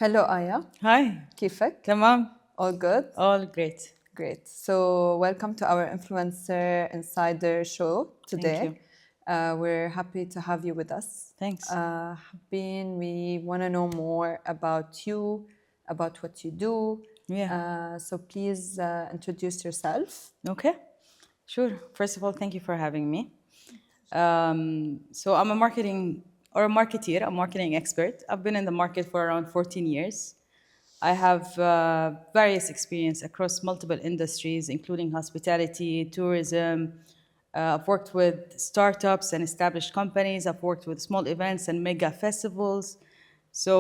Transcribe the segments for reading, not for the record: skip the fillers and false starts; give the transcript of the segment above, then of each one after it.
Hello, Ayah. Hi, كيفك? تمام. All good? All great. Great. So, welcome to our Influencer Insider show Thank today. you. We're happy to have you with us. Thanks. We want to know more about you, about what you do. Yeah. So, please introduce yourself. Okay. Sure. First of all, thank you for having me. So I'm a marketeer, a marketing expert. I've been in the market for around 14 years. I have various experience across multiple industries, including hospitality, tourism. I've worked with startups and established companies. I've worked with small events and mega festivals. So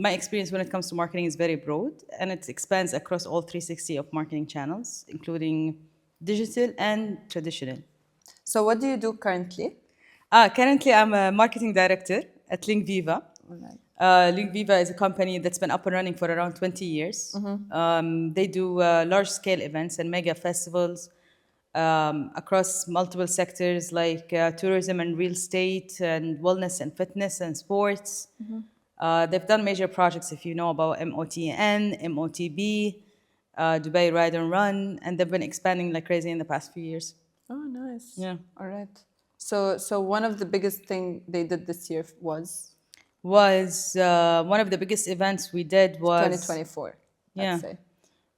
my experience when it comes to marketing is very broad, and it expands across all 360 of marketing channels, including digital and traditional. So, what do you do currently? Currently, I'm a marketing director at Linkviva. Alright. Linkviva is a company that's been up and running for around 20 years. They do large-scale events and mega festivals across multiple sectors like tourism and real estate and wellness and fitness and sports. They've done major projects, if you know about MOTN, MOTB, Dubai Ride and Run, and they've been expanding like crazy in the past few years. Oh, nice. Yeah. All right. So one of the biggest thing they did this year was One of the biggest events we did was 2024, yeah let's say.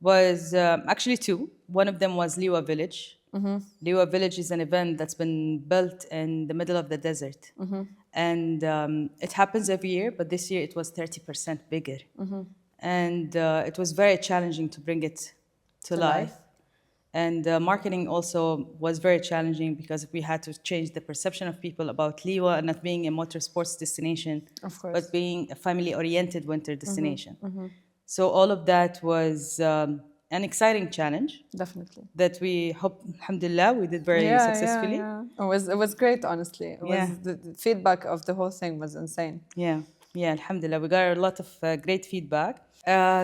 was actually two. One of them was Liwa Village. Liwa Village is an event that's been built in the middle of the desert, and it happens every year. But this year it was 30% bigger, and it was very challenging to bring it to To life. life. And marketing also was very challenging because we had to change the perception of people about Liwa not being a motorsports destination, Of course. but being a family-oriented winter destination. So all of that was an exciting challenge Definitely. that we hope, alhamdulillah, we did very successfully. It was great, honestly. Yeah. The feedback of the whole thing was insane. Yeah, alhamdulillah. We got a lot of great feedback.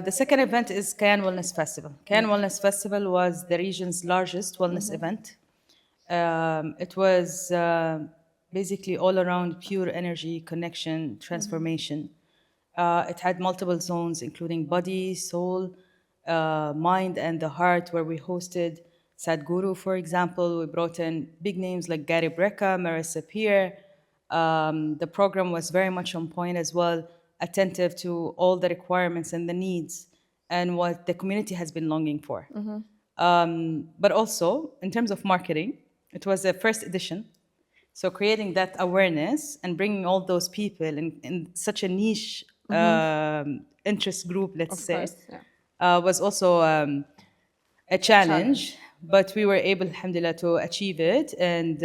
The second event is Kayan Wellness Festival. Kayan Wellness Festival was the region's largest wellness event. It was basically all around pure energy, connection, transformation. It had multiple zones, including body, soul, mind, and the heart, where we hosted Sadhguru, for example. We brought in big names like Gary Brecka, Marissa Peer. The program was very much on point as well, attentive to all the requirements and the needs and what the community has been longing for. But also, in terms of marketing, it was the first edition. So creating that awareness and bringing all those people in such a niche interest group, let's Of say, course, yeah. was also a challenge. But we were able, alhamdulillah, to achieve it. And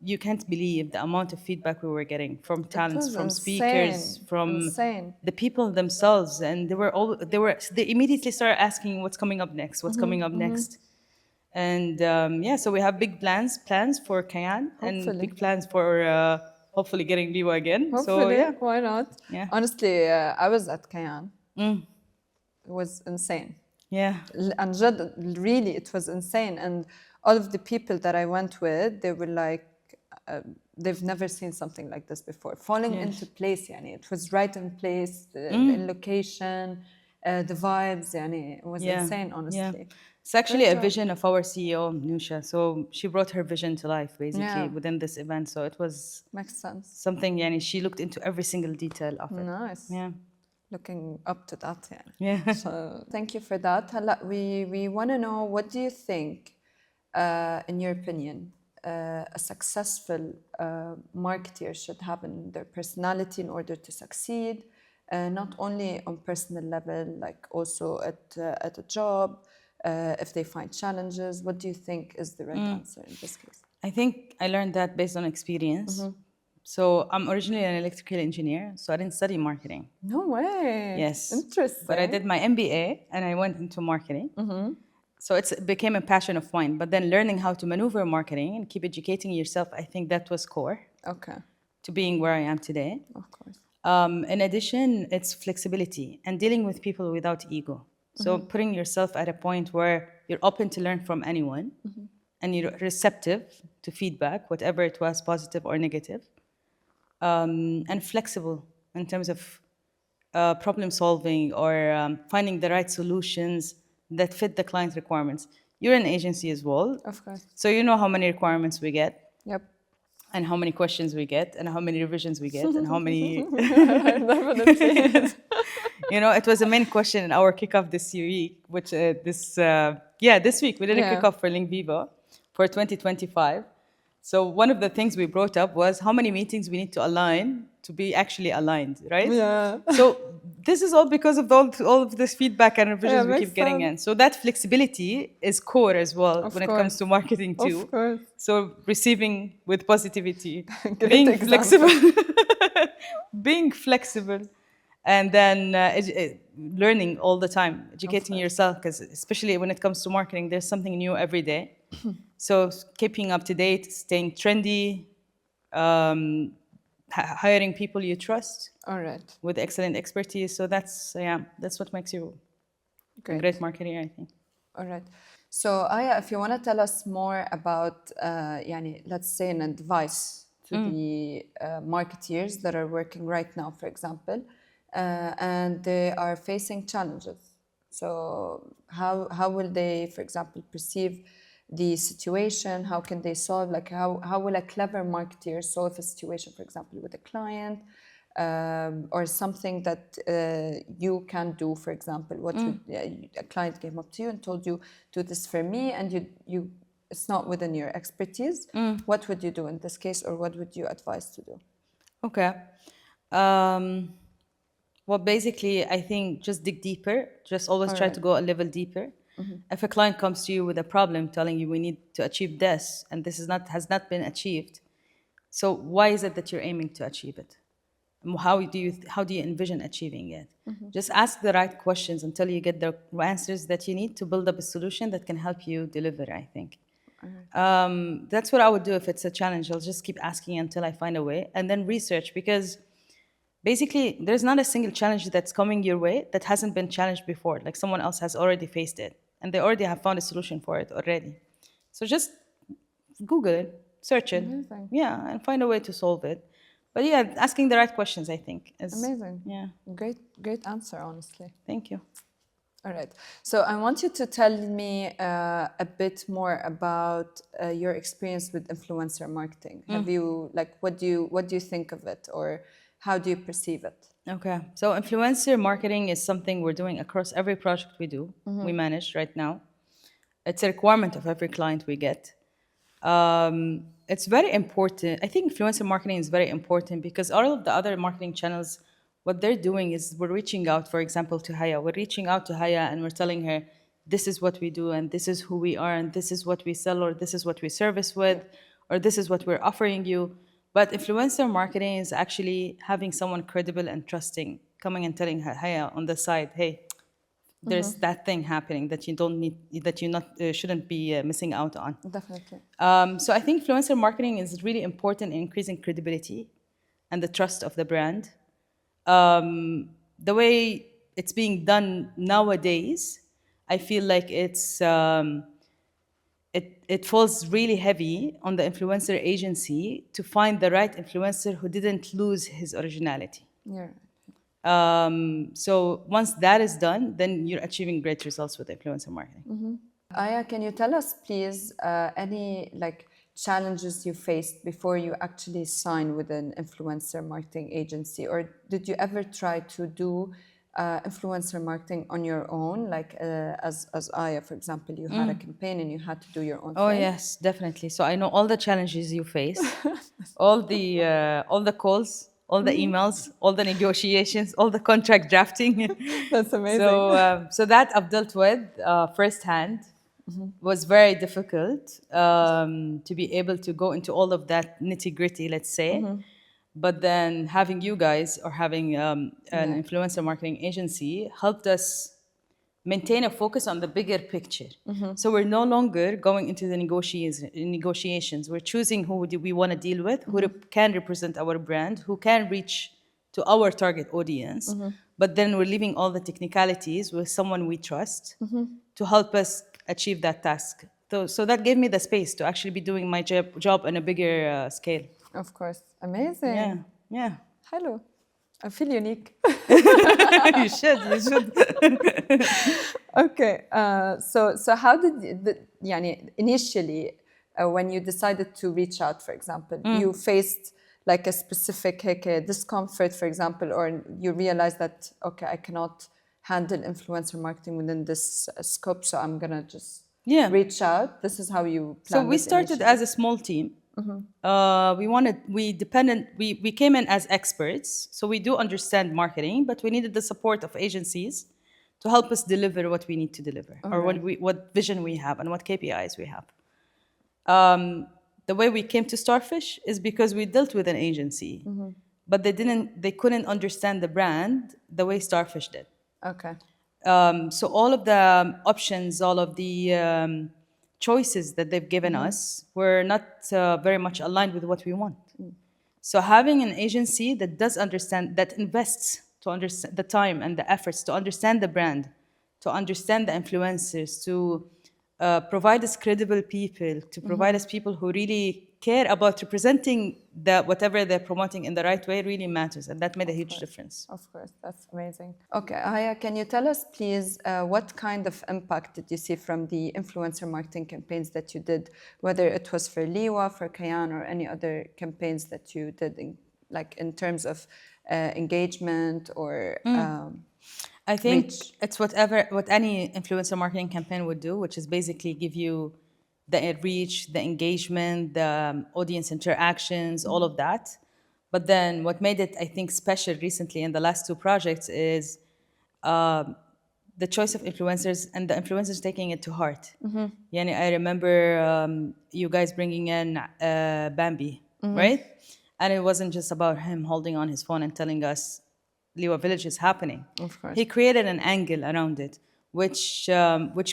you can't believe the amount of feedback we were getting from talents, was from insane, speakers, from insane. the people themselves. And they immediately started asking what's coming up next, what's coming up next. And so we have big plans for Kayan and Hopefully. big plans for hopefully getting Liwa again. Hopefully, So yeah, why not? Yeah. Honestly, I was at Kayan. It was insane. yeah, And really, it was insane. And all of the people that I went with, they were like, they've never seen something like this before. Falling into place, yani. It was right in place, in location, the vibes, yani. It was yeah, insane, honestly. Yeah. It's actually Great a job. vision of our CEO, Nusha. So she brought her vision to life basically Yeah. within this event. So it was Makes sense. something, yani, she looked into every single detail of it. Nice. Yeah. Looking up to that, yani. Yeah. So thank you for that. Hala, we want to know, what do you think, in your opinion, a successful marketer should have in their personality in order to succeed, not only on personal level, like also at a job, if they find challenges? What do you think is the right answer in this case? I think I learned that based on experience. So I'm originally an electrical engineer, so I didn't study marketing. No way. Yes. Interesting. But I did my MBA and I went into marketing. So it became a passion of mine. But then learning how to maneuver marketing and keep educating yourself, I think that was core Okay, to being where I am today. of course. In addition, it's flexibility and dealing with people without ego. So putting yourself at a point where you're open to learn from anyone and you're receptive to feedback, whatever it was, positive or negative, and flexible in terms of problem solving or finding the right solutions that fit the client requirements. You're an agency as well, Of course. so you know how many requirements we get Yep. and how many questions we get and how many revisions we get and how many Definitely. it was a main question in our kickoff this week, which this week we did a Yeah. kickoff for Linkviva for 2025. So one of the things we brought up was how many meetings we need to align to be actually aligned, right? Yeah. So this is all because of all of this feedback and revisions we makes keep getting sense. in. So that flexibility is core as well Of when it comes course. to marketing too. Of course. So receiving with positivity, Great being example. flexible, being flexible, and then learning all the time, educating course. yourself, because especially when it comes to marketing, there's something new every day. So keeping up to date, staying trendy, hiring people you trust All right. with excellent expertise. So that's what makes you a Great. great marketer, I think. All right. So, Aya, if you want to tell us more about, let's say, an advice to the marketeers that are working right now, for example, and they are facing challenges. So, how will they, for example, perceive the situation? How can they solve? Like, how will a clever marketer solve a situation, for example, with a client? Or something that you can do, for example, what would, a client came up to you and told you, do this for me, and you it's not within your expertise, what would you do in this case, or what would you advise to do? Okay. Well, basically, I think just dig deeper. Just always try to go a level deeper. If a client comes to you with a problem, telling you we need to achieve this, and this has not been achieved, so why is it that you're aiming to achieve it? How do you envision achieving it? Just ask the right questions until you get the answers that you need to build up a solution that can help you deliver, I think. That's what I would do if it's a challenge. I'll just keep asking until I find a way, and then research, because basically there's not a single challenge that's coming your way that hasn't been challenged before. Like someone else has already faced it and they already have found a solution for it already. So just Google it, search it, Amazing. yeah, and find a way to solve it. But yeah, asking the right questions, I think, is Amazing. yeah. Great answer, honestly. Thank you. All right. So I want you to tell me a bit more about your experience with influencer marketing. Have you, like, what do you think of it, or how do you perceive it? Okay, so influencer marketing is something we're doing across every project we do, we manage right now. It's a requirement of every client we get. It's very important. I think influencer marketing is very important because all of the other marketing channels, what they're doing is we're reaching out, for example, to Haya. We're reaching out to Haya and we're telling her, this is what we do, and this is who we are, and this is what we sell, or this is what we service with, or this is what we're offering you. But influencer marketing is actually having someone credible and trusting coming and telling her, Haya, on the side, hey, there's that thing happening that you don't need, that you not shouldn't be missing out on. Definitely. So I think influencer marketing is really important in increasing credibility and the trust of the brand. The way it's being done nowadays, I feel like it falls really heavy on the influencer agency to find the right influencer who didn't lose his originality. Yeah. So once that is done, then you're achieving great results with influencer marketing. Aya, can you tell us, please, any like challenges you faced before you actually signed with an influencer marketing agency, or did you ever try to do influencer marketing on your own, like as Aya, for example, you had a campaign and you had to do your own Oh thing? yes, definitely. So I know all the challenges you face, all the calls, all the emails, all the negotiations, all the contract drafting. That's amazing. So that I've dealt with firsthand. Was very difficult to be able to go into all of that nitty gritty, let's say. But then having you guys or having an influencer marketing agency helped us maintain a focus on the bigger picture. So we're no longer going into the negotiations. We're choosing who do we want to deal with, who can represent our brand, who can reach to our target audience. But then we're leaving all the technicalities with someone we trust to help us achieve that task. So that gave me the space to actually be doing my job on a bigger scale. Of course. Amazing. Yeah, yeah. Hello. I feel unique. You should, you should. Okay. So how did يعني initially when you decided to reach out, for example, you faced like a specific هيك discomfort, for example, or you realized that okay, I cannot handle influencer marketing within this scope, so I'm gonna just Yeah. reach out. This is how you So planned we it started initially. as a small team. We came in as experts, so we do understand marketing, but we needed the support of agencies to help us deliver what we need to deliver, or what vision we have and what KPIs we have. The way we came to Starfish is because we dealt with an agency, but they couldn't understand the brand the way Starfish did. Okay. So all of the options, all of the choices that they've given us were not very much aligned with what we want. So having an agency that does understand, that invests to understand the time and the efforts to understand the brand, to understand the influencers, to provide us credible people, to provide us people who really care about representing the whatever they're promoting in the right way really matters, and that made a huge difference. Of course, that's amazing. Okay, Aya, can you tell us, please, what kind of impact did you see from the influencer marketing campaigns that you did, whether it was for Liwa, for Kayan, or any other campaigns that you did, in terms of engagement or I think reach? it's what any influencer marketing campaign would do, which is basically give you the reach, the engagement, the audience interactions, all of that. But then what made it, I think, special recently in the last two projects is the choice of influencers and the influencers taking it to heart. Yani, I remember you guys bringing in Bambi, right? And it wasn't just about him holding on his phone and telling us Liwa Village is happening. Of course. He created an angle around it, which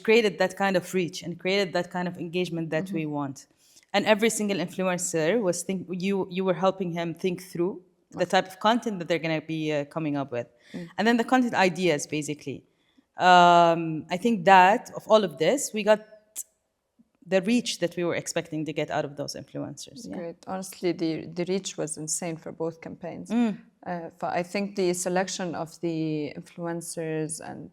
created that kind of reach and created that kind of engagement that we want. And every single influencer was you were helping him think through the type of content that they're going to be coming up with, and then the content ideas basically. I think that of all of this, we got the reach that we were expecting to get out of those influencers. Yeah. Great. Honestly, the reach was insane for both campaigns. I think the selection of the influencers and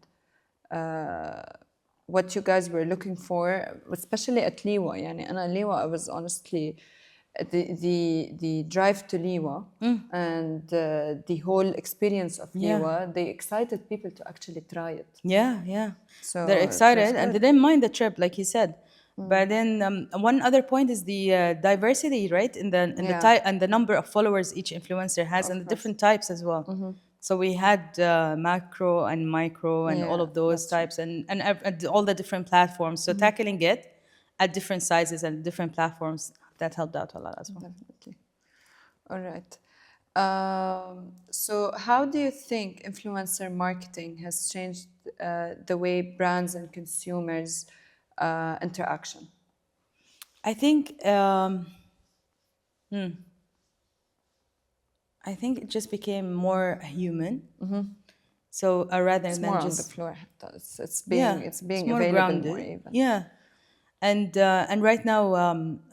what you guys were looking for, especially at Liwa. يعني أنا Liwa, I was honestly the drive to Liwa and the whole experience of Liwa. They excited people to actually try it. Yeah, yeah. So They're it was excited and they good. didn't mind the trip, like he said. But then one other point is the diversity, right? In the Yeah. type and the number of followers each influencer has, and the different types as well. So we had macro and micro and all Yeah, of those that's true. types and all the different platforms. So tackling it at different sizes and different platforms, that helped out a lot as well. Definitely. All right. So how do you think influencer marketing has changed the way brands and consumers interaction? I think I think it just became more human. So rather It's than more on the just floor. It's it's being more available grounded. more even. Yeah, and right now,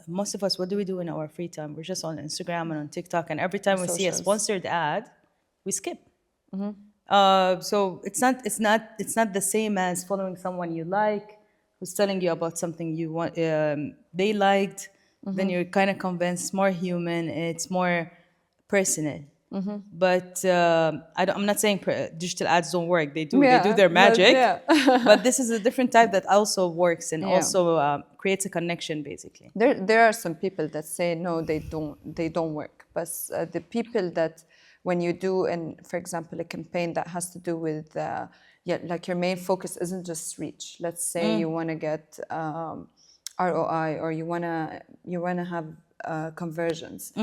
most of us, what do we do in our free time? We're just on Instagram and on TikTok, and every time we see a Socials. sponsored ad, we skip. So it's not the same as following someone you like, who's telling you about something you want they liked. Then you're kind of convinced. It's more human. It's more personal. But I'm not saying digital ads don't work. They do. They do their magic. But this is a different type that also works and also creates a connection, basically. There are some people that say no, they don't work. But the people that when you do, for example, a campaign that has to do with like your main focus isn't just reach. Let's say you want to get ROI or you wanna have conversions.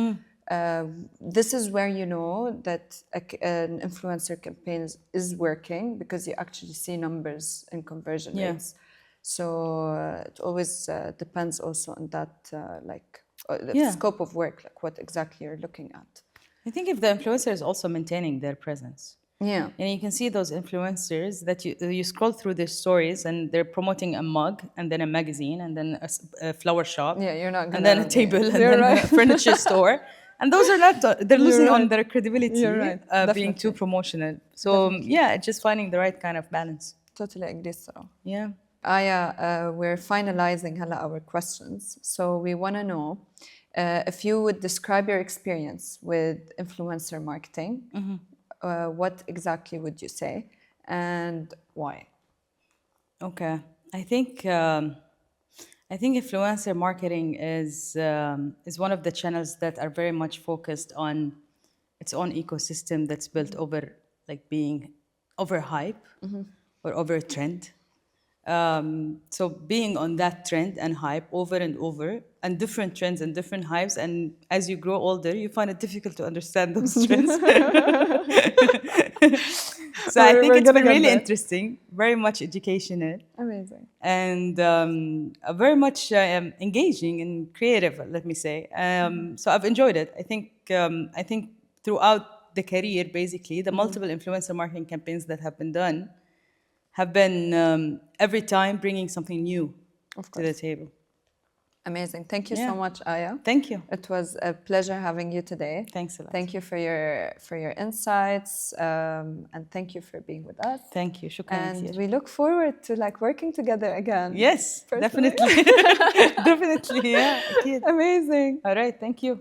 This is where you know that an influencer campaign is working because you actually see numbers in conversion rates. So it always depends also on that the scope of work, like what exactly you're looking at. I think if the influencer is also maintaining their presence. Yeah. And you can see those influencers that you scroll through their stories and they're promoting a mug and then a magazine and then a flower shop. Yeah, you're not gonna. And then a table and then a furniture store. And those are not, they're You're losing on right. their credibility, You're right. being too Definitely. promotional. So, Definitely. yeah, just finding the right kind of balance. Totally agree, so. Yeah. Aya, we're finalizing hala our questions. So we want to know if you would describe your experience with influencer marketing, what exactly would you say and why? Okay. I think influencer marketing is one of the channels that are very much focused on its own ecosystem that's built over like being over hype or over a trend. So being on that trend and hype over and over, and different trends and different hypes, and as you grow older, you find it difficult to understand those trends. So I think We're it's gonna been get really there. interesting, very much educational, Amazing. and very much engaging and creative. Let me say. So I've enjoyed it. I think throughout the career, basically, the multiple influencer marketing campaigns that have been done have been every time bringing something new Of to the course. table. Amazing. Thank you so Yeah. much, Aya. Thank you. It was a pleasure having you today. Thanks a lot. Thank you for your insights, and thank you for being with us. Thank you. شكرا And كثير. we look forward to like working together again. Yes, personally. definitely. Definitely. Yeah. أكيد. Amazing. All right. Thank you.